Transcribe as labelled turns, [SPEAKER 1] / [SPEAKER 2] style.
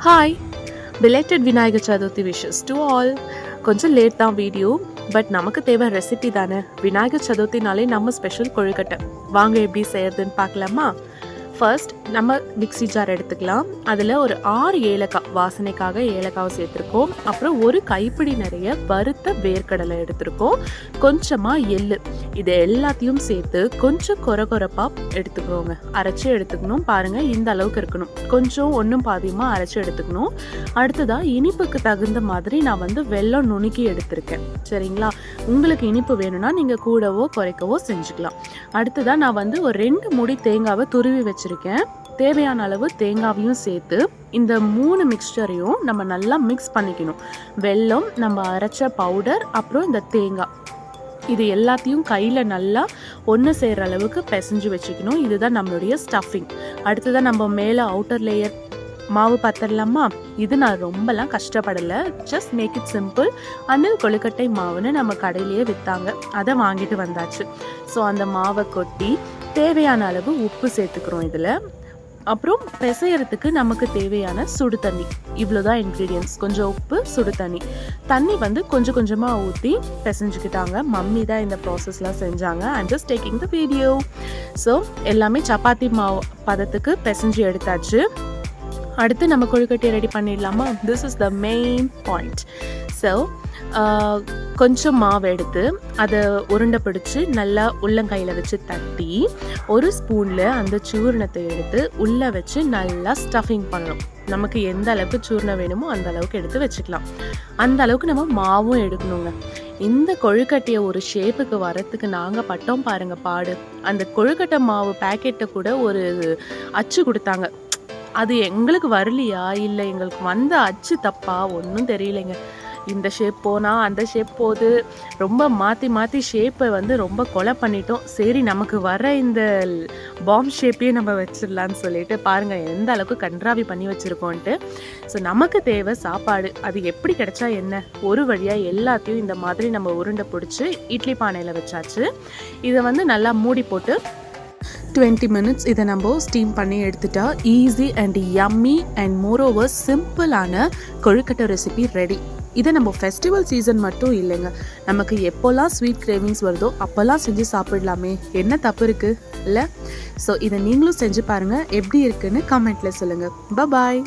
[SPEAKER 1] Hi, belated Vinayagar Chaturthi wishes to all. கொஞ்சம் late தான் video, but நமக்கு தேவை ரெசிபி தானே. விநாயகர் சதுர்த்தினாலே நம்ம ஸ்பெஷல் கொழுக்கட்டை. வாங்க எப்படி செய்யறதுன்னு பார்க்கலாமா? ஃபர்ஸ்ட் நம்ம மிக்ஸி ஜார் எடுத்துக்கலாம். அதில் ஒரு 6 ஏலக்காய், வாசனைக்காக ஏலக்காவை சேர்த்துருக்கோம். அப்புறம் ஒரு கைப்பிடி நிறைய வறுத்த வேர்க்கடலை எடுத்துருக்கோம். கொஞ்சமாக எள்ளு, இது எல்லாத்தையும் சேர்த்து கொஞ்சம் கொரப்பாக எடுத்துக்கோங்க. அரைச்சி எடுத்துக்கணும். பாருங்கள், இந்த அளவுக்கு இருக்கணும். கொஞ்சம் ஒன்றும் பாதியமாக அரைச்சி எடுத்துக்கணும். அடுத்ததாக இனிப்புக்கு தகுந்த மாதிரி நான் வெல்லம் நுணுக்கி எடுத்திருக்கேன். சரிங்களா? உங்களுக்கு இனிப்பு வேணும்னா நீங்கள் கூடவோ குறைக்கவோ செஞ்சுக்கலாம். அடுத்ததாக நான் ஒரு 2 மூடி தேங்காவை துருவி வச்சிருக்கேன். தேவையான அளவு தேங்காவையும் சேர்த்து இந்த 3 மிக்ஸ்சரையும் நம்ம நல்லா மிக்ஸ் பண்ணிக்கணும். வெல்லம், நம்ம அரைச்ச பவுடர், அப்புறம் இந்த தேங்காய், இது எல்லாத்தையும் கையில் நல்லா ஒன்று சேர்கிற அளவுக்கு பிசைஞ்சு வச்சுக்கணும். இதுதான் நம்மளுடைய ஸ்டஃபிங். அடுத்ததான் நம்ம மேலே அவுட்டர் லேயர் மாவு பார்த்துடலாமா? இது நான் ரொம்பலாம் கஷ்டப்படலை. Just make it simple. Anil கொழுக்கட்டை மாவுன்னு நம்ம கடையிலேயே விற்றாங்க, அதை வாங்கிட்டு வந்தாச்சு. ஸோ அந்த மாவை கொட்டி தேவையான அளவு உப்பு சேர்த்துக்கிறோம் இதில். அப்புறம் பிசையறதுக்கு நமக்கு தேவையான சுடு தண்ணி, இவ்வளோதான் இன்க்ரீடியன்ஸ். கொஞ்சம் உப்பு, சுடு தண்ணி. தண்ணி கொஞ்சம் கொஞ்சமாக ஊற்றி பிசைஞ்சுக்கிட்டாங்க. மம்மி தான் இந்த ப்ராசஸ்லாம் செஞ்சாங்க. I'm just taking the video. So எல்லாமே சப்பாத்தி மாவு பதத்துக்கு பிசைஞ்சு எடுத்தாச்சு. அடுத்து நம்ம கொழுக்கட்டையை ரெடி பண்ணிடலாமா? This is the main point. So கொஞ்சம் மாவு எடுத்து அதை உருண்டை பிடிச்சி நல்லா உள்ளங்கையில் வச்சு தட்டி ஒரு ஸ்பூனில் அந்த சூர்ணத்தை எடுத்து உள்ளே வச்சு நல்லா ஸ்டஃபிங் பண்ணணும். நமக்கு எந்த அளவுக்கு சூர்ணம் வேணுமோ அந்த அளவுக்கு எடுத்து வச்சுக்கலாம். அந்த அளவுக்கு நம்ம மாவும் எடுக்கணுங்க. இந்த கொழுக்கட்டையை ஒரு ஷேப்புக்கு வரத்துக்கு நாங்கள் பட்டோம் பாருங்க பாடு. அந்த கொழுக்கட்டை மாவு பேக்கெட்டை கூட ஒரு அச்சு கொடுத்தாங்க. அது எங்களுக்கு வரலையா இல்லை எங்களுக்கு வந்த அச்சு தப்பா ஒன்றும் தெரியலைங்க. இந்த ஷேப் போனால் அந்த ஷேப் போகுது. ரொம்ப மாற்றி ஷேப்பை ரொம்ப கொலை பண்ணிட்டோம். சரி, நமக்கு வர இந்த பாம் ஷேப்பையே நம்ம வச்சிடலான்னு சொல்லிட்டு பாருங்கள் எந்த அளவுக்கு கன்றாவி பண்ணி வச்சுருக்கோன்ட்டு. ஸோ நமக்கு தேவை சாப்பாடு. அது எப்படி கிடைச்சா என்ன, ஒரு வழியாக எல்லாத்தையும் இந்த மாதிரி நம்ம உருண்டை பிடிச்சி இட்லி பானையில் வச்சாச்சு. இதை நல்லா மூடி போட்டு 20 மினிட்ஸ் இதை நம்ம ஸ்டீம் பண்ணி எடுத்துட்டா easy and yummy and moreover சிம்பிளான கொழுக்கட்டை ரெசிபி ரெடி. இதை நம்ம ஃபெஸ்டிவல் சீசன் மட்டும் இல்லைங்க, நமக்கு எப்போல்லாம் ஸ்வீட் கிரேவிங்ஸ் வருதோ அப்போல்லாம் செஞ்சு சாப்பிடலாமே, என்ன தப்பு இருக்குது இல்லை? ஸோ இதை நீங்களும் செஞ்சு பாருங்கள். எப்படி இருக்குன்னு கமெண்ட்டில் சொல்லுங்கள். பாய்.